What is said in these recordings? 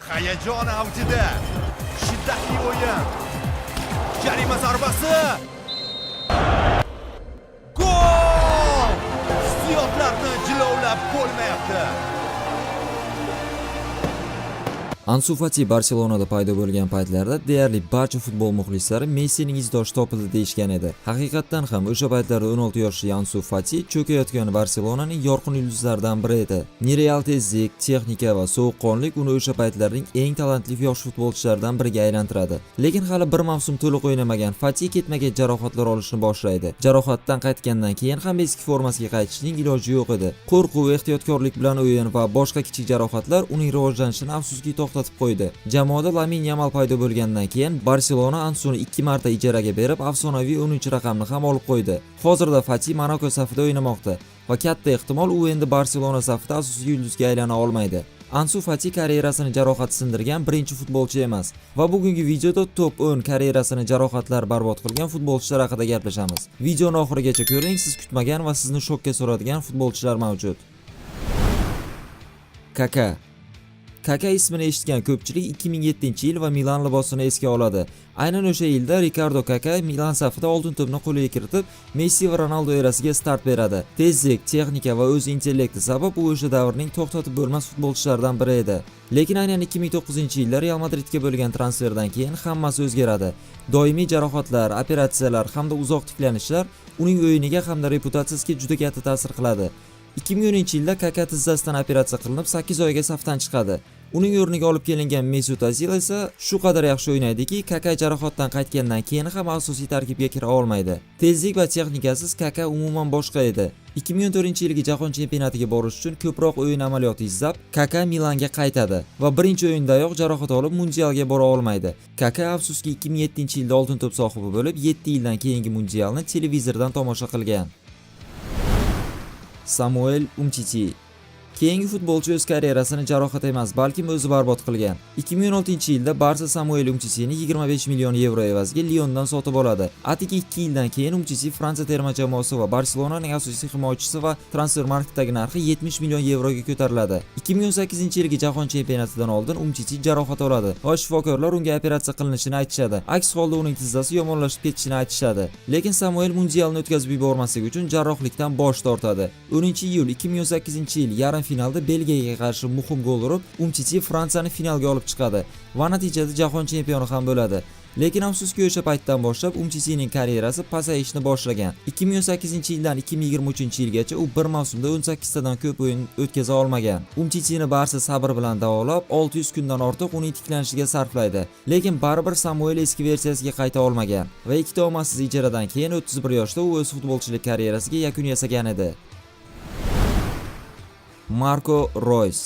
Hayajon avjida. Shiddatli o'yin. Jarima zarbasi. Gol! Hissiyotlarni jilovlab bo'lmayapti. Ansu Fati Barselonada paydo bo'lgan paytlarda deyarli barcha futbol muxlislari Messining izdoshi topildi deyishgan edi. Haqiqatdan ham o'sha paytlarda 16 yoshli Ansu Fati cho'kayotgan Barselonaning yorqin yulduzlaridan biri edi. Nereal tezlik, texnika va sovuqqonlik uni o'sha paytlarning eng talantli yosh futbolchilaridan biriga aylantiradi. Lekin hali bir mavsum to'liq o'ynamagan Fati ketma-ket jarohatlar olishni boshlaydi. Jarohatdan qaytgandan keyin ham eski formasiga qaytishning iloji yo'q edi. Qo'rquv, ehtiyotkorlik bilan o'yin va boshqa kichik jarohatlar uning rivojlanishini afsuski to'xtatib qo'ydi. Jamoada Lamine Yamal paydo bo'lgandan keyin Barselona Ansuni 2 marta ijaraga berib, afsonaviy 10-raqamni ham olib qo'ydi. Hozirda Fati Monaco safida o'ynamoqda va katta ehtimol u endi Barselona safida asosiy yulduzga aylana olmaydi. Ansu Fati karyerasini jarohat sindirgan birinchi futbolchi emas va bugungi videoda top 10 karyerasini jarohatlar barbod qilgan futbolchilar haqida gaplashamiz. Videoni oxirigacha ko'ring, siz kutmagan va sizni shokka soladigan futbolchilar mavjud. Kaka ismini eshitgan ko'pchilik 2007-yil va Milan libosini esga oladi. Aynan o'sha yilda Ricardo Kaka Milan safida oltin to'pni qo'liga kiritib, Messi va Ronaldo erasiga start beradi. Tezlik, texnika va o'z intellekti sabab u o'sha davrning to'xtatib bo'lmas futbolchilaridan biri edi. Lekin aynan 2009-yilda Real Madridga bo'lgan transferdan keyin hammasi o'zgaradi. Doimiy jarohatlar, operatsiyalar hamda uzoq tiklanishlar uning o'yiniga hamda reputatsiyasiga juda katta ta'sir qiladi. 2010-yilda Kaka tizzasidan operatsiya qilinib 8 oyga safdan chiqadi. Uning o'rniga olib kelingan Mesut Ozil esa shu qadar yaxshi o'ynaydiki, Kaka jarohatdan qaytgandan keyin ham asosiy tarkibga kira olmaydi. Tezlik va texnikasiz Kaka umuman boshqa edi. 2014-yilgi Jahon chempionatiga borish uchun ko'proq o'yin amaliyoti izlab, Kaka Milanga qaytadi va birinchi o'yindayoq jarohat olib mundialga bora olmaydi. Kaka afsuski 2007-yilda oltin to'p sohibi bo'lib, 7 yildan keyingi mundialni televizordan tomosha qilgan. Samuel Umtiti. Keyingi futbolchi o'z karyerasini jarohat emas, balki o'zi barbod qilgan. 2016-yilda Barsa Samuel Umtitini 25 million yevro evaziga Lyondan sotib oladi. Atigi 2 yildan keyin Umtiti Fransiya terma jamoasi va Barselonaning asosiy himoyachisi va transfer marketdagi narxi 70 million yevroga ko'tariladi. 2018-yilgi Jahon chempionatidan oldin Umtiti jarohat oladi va shifokorlar unga operatsiya qilinishini aytishadi. Aks holda uning tizzasi yomonlashib ketishini aytishadi. Lekin Samuel mundialni o'tkazib yubormaslik uchun jarrohlikdan bosh tortadi. 10-iyul 2018-yil yarim finalda Belgiyaga qarshi muhim gol urib, Umtiti Fransiyani finalga olib chiqadi va natijada jahon chempioni ham bo'ladi. Lekin afsuski o'sha paytdan boshlab Umtitining karyerasi pasayishni boshlagan. 2018-yildan 2023-yilgacha u bir mavsumda 18 tadan ko'p o'yin o'tkaza olmagan. Umtitini Barsa sabr bilan davolab, 600 kundan ortiq uning tiklanishiga sarflaydi. Lekin baribir Samuel eski versiyasiga qayta olmagan va ikkita omadsiz ijaradan keyin 31 yoshda u o'z futbolchilik karyerasiga yakun yasagan edi. Marco Reus.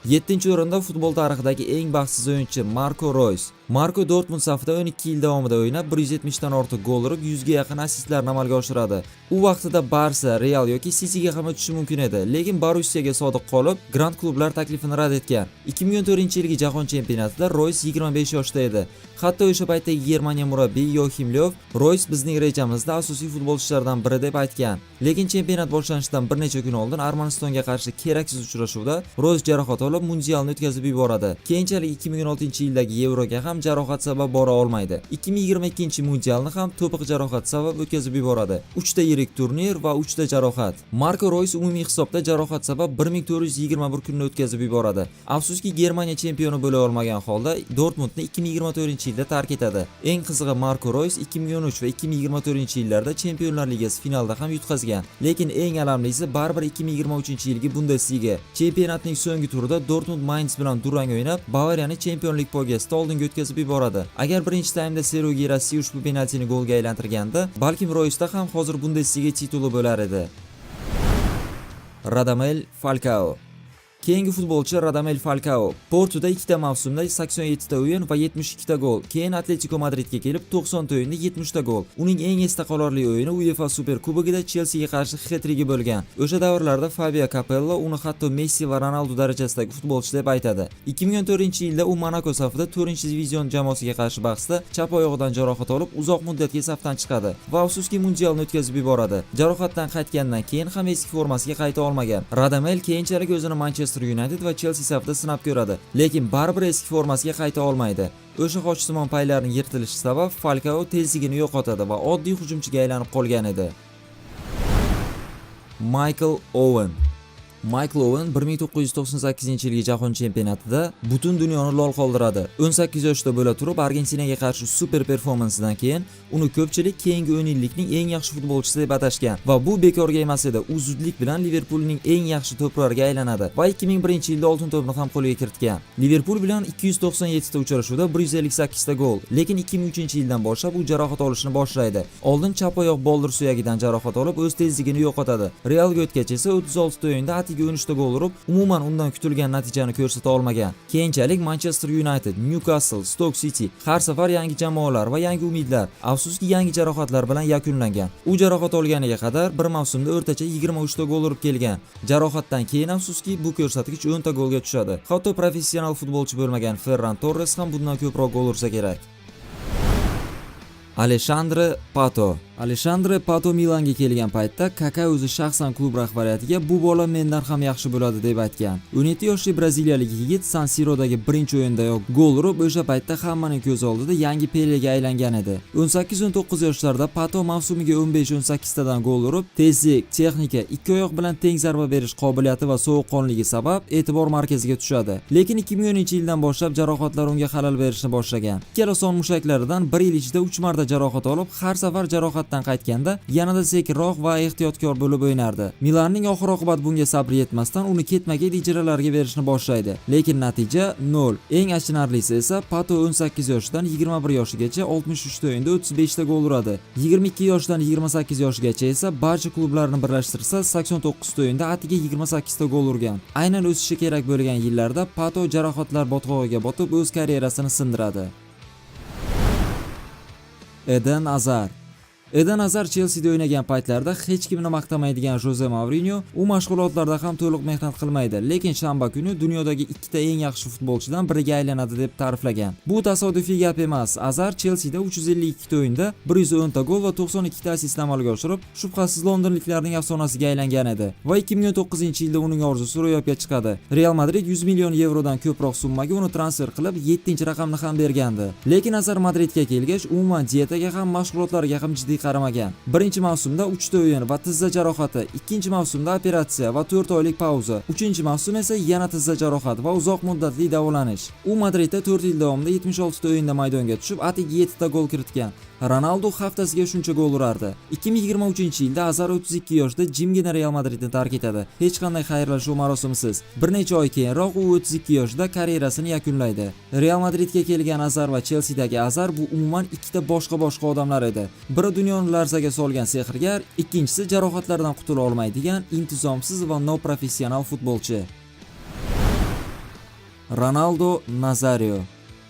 7-o'rinda futbol tarixidagi eng baxtsiz o'yinchi Marco Reus. Marco Dortmund safida 12 yil davomida o'ynab, 170 dan ortiq gol urib, 100 ga yaqin assistlarni amalga oshiradi. U vaqtida Barsa, Real yoki City'ga ham o'tishi mumkin edi, lekin Borussiyaga sodiq qolib, Grand klublar taklifini rad etgan. 2014-yilgi Jahon chempionatida Reus 25 yoshda edi. Hatto o'sha paytdagi Germaniya murabbiyi Joachim Löw Reus bizning rejamizda asosiy futbolchilardan biri deb aytgan. Lekin chempionat boshlanishidan bir necha kun oldin Armanistonga qarshi keraksiz uchrashuvda Reus jarohat olib, mundialni o'tkazib yuboradi. Keyinchalik 2016-yildagi Yevroga ham jarohat sabab bora olmaydi. 2022-mundialni ham to'piq jarohat sabab o'tkazib yuboradi. 3 ta yirik turnir va 3 ta jarohat. Marco Reus umumiy hisobda jarohat sabab 1421 kunni o'tkazib yuboradi. Afsuski Germaniya chempioni bo'la olmagan holda Dortmundni 2024-yilda tark etadi. Eng qizig'i Marco Reus 2013 va 2024-yillarda Chempionlar Ligasi finalda ham yutqazgan. Lekin eng alamlisi baribir 2023-yilgi Bundesliga chempionatning so'nggi turida Dortmund Mainz bilan durang o'ynab, Bavariyani chempionlik poygasida oldinga o'tkazib yuboradi. Agar birinchi taymda Serugi Rassi ushbu penaltini golga aylantirganda, balkim Reusda ham hozir Bundesliga tituli bo'lar edi. Radamel Falcao. Keyingi futbolchi Radamel Falcao. Portuda 2 ta mavsumda 87 ta o'yin va 72 ta gol. Keyin Atletico Madridga kelib 90 ta o'yinda 70 ta gol. Uning eng esda qolarli o'yini UEFA Super Kubogida Chelseaga qarshi hat-trigi bo'lgan. O'sha davrlarda Fabio Capello uni hatto Messi va Ronaldo darajasidagi futbolchi deb aytadi. 2014-yilda u Monaco safida 4-divizion jamoasiga qarshi bahsda chap oyog'idan jarohat olib, uzoq muddatga safdan chiqadi va afsuski mundialni o'tkazib yuboradi. Jarohatdan qaytgandan keyin ham eski formasiga qayta olmagan. Radamel keyinchalik o'zini Manchester Manchester United va Chelsea safida sinab ko'radi, lekin baribir eski formasiga qayta olmaydi. O'sha qochsimon paylarning yirtilishi sabab Falcao tezligini yo'qotadi va oddiy hujumchiga aylanib qolgan edi. Michael Owen 1998-yilgi jahon chempionatida butun dunyoni lol qoldiradi. 18 yoshda bo'la turib Argentinaga qarshi super performansidan keyin uni ko'pchilik keyingi 10 yillikning eng yaxshi futbolchisi deb atashgan va bu bekorga emas edi. U zudlik bilan Liverpoolning eng yaxshi to'purariga aylanadi va 2001-yilda oltin to'pni ham qo'lga kiritgan. Liverpool bilan 297 ta uchrashuvda 158 ta gol, lekin 2003-yildan boshlab u jarohat olishni boshlaydi. Oldin chap oyoq boldir suyagidan jarohat olib, o'z tezligini yo'qotadi. Realga o'tgach esa 36 ta o'yinda 13 ta gol urib, umuman undan kutilgan natijani ko'rsata olmagan. Keyinchalik Manchester United, Newcastle, Stoke City har safar yangi jamoalar va yangi umidlar, afsuski yangi jarohatlar bilan yakunlangan. U jarohat olganiga qadar bir mavsumda o'rtacha 23 ta gol urib kelgan. Jarohatdan keyin afsuski bu ko'rsatkich 10 ta golga tushadi. Hatto professional futbolchi bo'lmagan Ferran Torres ham bundan ko'proq gol ursa kerak. Alexandre Pato Milanga kelgan paytda Kaka o'zi shaxsan klub rahbariyatiga bu bola mendan ham yaxshi bo'ladi deb aytgan. 17 yoshli braziliyalik yigit San Sirodagi birinchi o'yindayoq gol urib, o'sha paytda hammaning ko'z oldida yangi Pele'ga aylangan edi. 18-19 yoshlarda Pato mavsumiga 15-18 tadan gol urib, tezlik, texnika, ikki oyoq bilan teng zarba berish qobiliyati va sovuqqonligi sabab e'tibor markaziga tushadi. Lekin 2010-yildan boshlab jarohatlar unga xalal berishni boshlagan. Ikkala son mushaklaridan 1 yil ichida 3 marta jarohat olib, har safar jarohatdan qaytganda yanada sekinroq va ehtiyotkor bo'lib o'ynardi. Milanning oxir-oqibat bunga sabri yetmasdan uni ketma-ket ijaralarga berishni boshlaydi, lekin natija 0. Eng achinarlisi esa Pato 18 yoshdan 21 yoshigacha 63 ta o'yinda 35 ta gol uradi. 22 yoshdan 28 yoshgacha esa barcha klublarni birlashtirsa 89 ta o'yinda atiga 28 ta gol urgan. Aynan o'sishi kerak bo'lgan yillarda Pato jarohatlar botqog'iga botib o'z karyerasini sindiradi. Eden Hazard Chelsea'da o'ynagan paytlarda hech kimni maqtamaydigan Jose Mourinho u mashg'ulotlarda ham to'liq mehnat qilmaydi, lekin shanba kuni dunyodagi ikkita eng yaxshi futbolchidan biriga aylanadi deb ta'riflagan. Bu tasodifiy gap emas. Hazard Chelsea'da 352 ta o'yinda 110 ta gol va 92 ta assist amalga oshirib, shubhasiz londonliklarning afsonasiga aylangan edi va 2019-yilda uning orzusi ro'yobga chiqadi. Real Madrid 100 million yevrodan ko'proq summaga uni transfer qilib 7-raqamni ham bergandi. Lekin Hazard Madridga kelgach, umuman diyetaga ham mashg'ulotlarga ham jiddiy qaramagan. Birinchi mavsumda 3 ta o'yin va tizza jarohati, ikkinchi mavsumda operatsiya va 4 oylik pauza, uchinchi mavsum esa yana tizza jarohati va uzoq muddatli davolanish. U Madridda 4 yil davomida 76 ta o'yinda maydonga tushib, atiga 7 ta gol kiritgan. Ronaldo haftasiga shuncha gol urardi. 2023-yilda Hazard 32 yoshda jimgina Real Madridni tark etadi. Hech qanday xayrlashuv marosimisiz. Bir necha oy keyinroq u 32 yoshda karyerasini yakunlaydi. Real Madridga kelgan Hazard va Chelsea'dagi Hazard bu umuman ikkita boshqa odamlar edi. Biri dunyoni larzaga solgan sehrgar, ikkinchisi jarohatlardan qutula olmaydigan intizomsiz va noprofessional futbolchi. Ronaldo Nazario.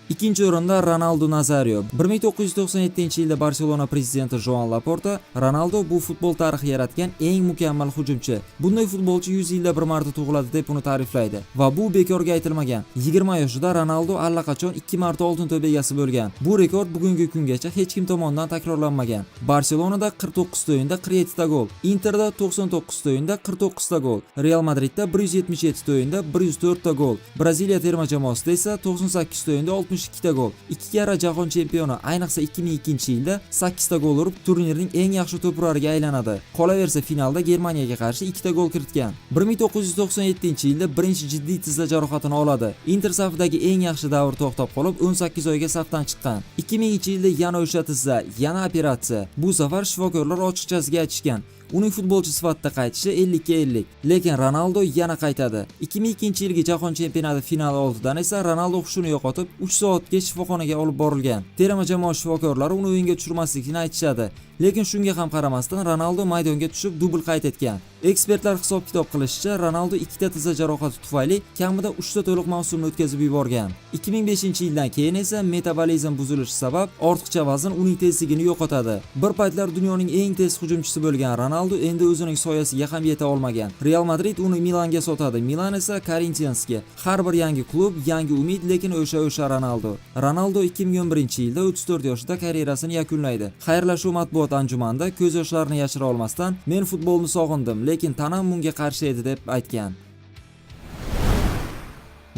Ikkinchi o'rinda Ronaldo Nazario. 1997-yilda Barselona prezidenti Joan Laporta Ronaldo bu futbol tarixi yaratgan eng mukammal hujumchi. Bunday futbolchi 100 yilda bir marta tug'iladi deb uni ta'riflaydi va bu bekorga aytilmagan. 20 yoshida Ronaldo allaqachon 2 marta oltin to'p egasi bo'lgan. Bu rekord bugungi kungacha hech kim tomonidan takrorlanmagan. Barselonada 49 ta o'yinda 47 ta gol, Interda 99 ta o'yinda 49 ta gol, Real Madridda 177 ta o'yinda 104 ta gol, Braziliya terma jamoasida esa 98 ta o'yinda 62 ta gol. 2 karra jahon chempioni, ayniqsa 2002-yilda 8 ta gol urib, turnirning eng yaxshi to'purariga aylanadi. Qolaversa finalda Germaniyaga qarshi 2 ta gol kiritgan. 1997-yilda birinchi jiddiy tizza jarohatini oladi. Inter safidagi eng yaxshi davr to'xtab qolib, 18 oyga safdan chiqqan. 2000-yilda yana o'sha tizza, yana operatsiya. Bu safar shifokorlar ochiqchasiga aytishgan, uning futbolchi sifatida qaytishi 50-50. Lekin Ronaldo yana qaytadi. 2002-yilgi jahon chempionati finali oldidan esa Ronaldo hushini yo'qotib, 3 soatga shifoxonaga olib borilgan. Terma jamoa shifokorlari uni o'yinga tushirmaslikni aytishadi. Lekin shunga ham qaramasdan Ronaldo maydonga tushib dubl qayd etgan. Ekspertlar hisob-kitob qilishicha, Ronaldo 2 ta tizza jarohati tufayli kamida 3 ta to'liq mavsumni o'tkazib yuborgan. 2005-yildan keyin esa metabolizm buzilishi sabab ortiqcha vazn uning tezligini yo'qotadi. Bir paytlar dunyoning eng tez hujumchisi bo'lgan Ronaldo endi o'zining soyasiga ham yeta olmagan. Real Madrid uni Milanga sotadi, Milan esa Corinthiansga. Har bir yangi klub, yangi umid, lekin o'sha Ronaldo. Ronaldo 2011-yilda 34 yoshida karyerasini yakunlaydi. Xayrlashuv matbuot anjumanida ko'z yoshlarini yashira olmasdan, "Men futbolni sog'indim, lekin tanam bunga qarshi edi" deb aytgan.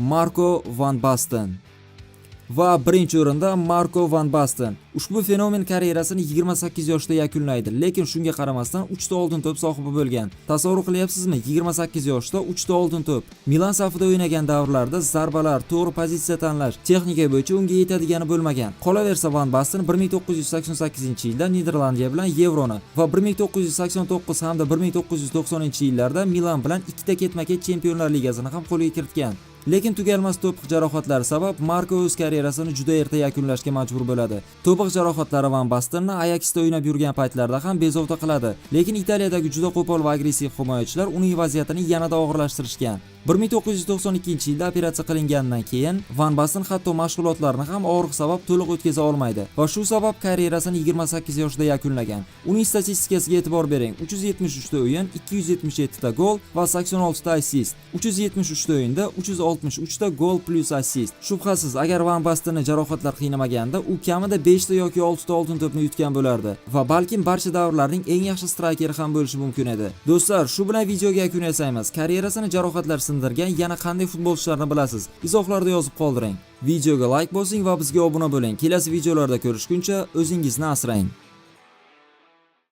Marco van Basten. Va birinchi o'rinda Marco van Basten. Ushbu fenomen karyerasini 28 yoshda yakunlaydi, lekin shunga qaramasdan 3 ta oltin to'p sohibi bo'lgan. Tasavvur qilyapsizmi? 28 yoshda 3 ta oltin to'p. Milan safida o'ynagan davrlarda zarbalar, to'g'ri pozitsiya tanlash, texnika bo'yicha unga yetadigani bo'lmagan. Qolaversa Van Basten 1988-yilda Niderlandiya bilan Yevroni va 1989 hamda 1990-yillarda Milan bilan ikkita ketma-ket Chempionlar Ligasini ham qo'lga kiritgan. Lekin tugalmas to'piq jarohatlari sabab Marko o'z karyerasini juda erta yakunlashga majbur bo'ladi. To'piq jarohatlari Van Bastenni Ajaxda o'ynab yurgan paytlarda ham bezovta qiladi, lekin Italiyadagi juda qo'pol va agressiv himoyachilar uning vaziyatini yanada og'irlashtirishgan. 1992-yilda operatsiya qilingandan keyin Van Basten hatto mashg'ulotlarni ham og'riq sabab to'liq o'tkaza olmaydi va shu sabab karyerasini 28 yoshda yakunlagan. Uning statistikasiga e'tibor bering. 373 ta o'yin, 277 ta gol va 86 ta assist. 373 ta o'yinda 363 ta gol plus assist. Shubhasiz, agar Van Bastenni jarohatlar qiynamaganda, u kamida 5 ta yoki 6 ta oltin to'pni yutgan bo'lardi va balkim barcha davrlarning eng yaxshi straykeri ham bo'lishi mumkin edi. Do'stlar, shu bilan videoga yakun yasaymiz. Karyerasini jarohatlar sindirgan yana qanday futbolchilarni bilasiz? Izohlarda yozib qoldiring. Videoga like bosing va bizga obuna bo'ling. Kelasi videolarda ko'rishguncha o'zingizni asrang.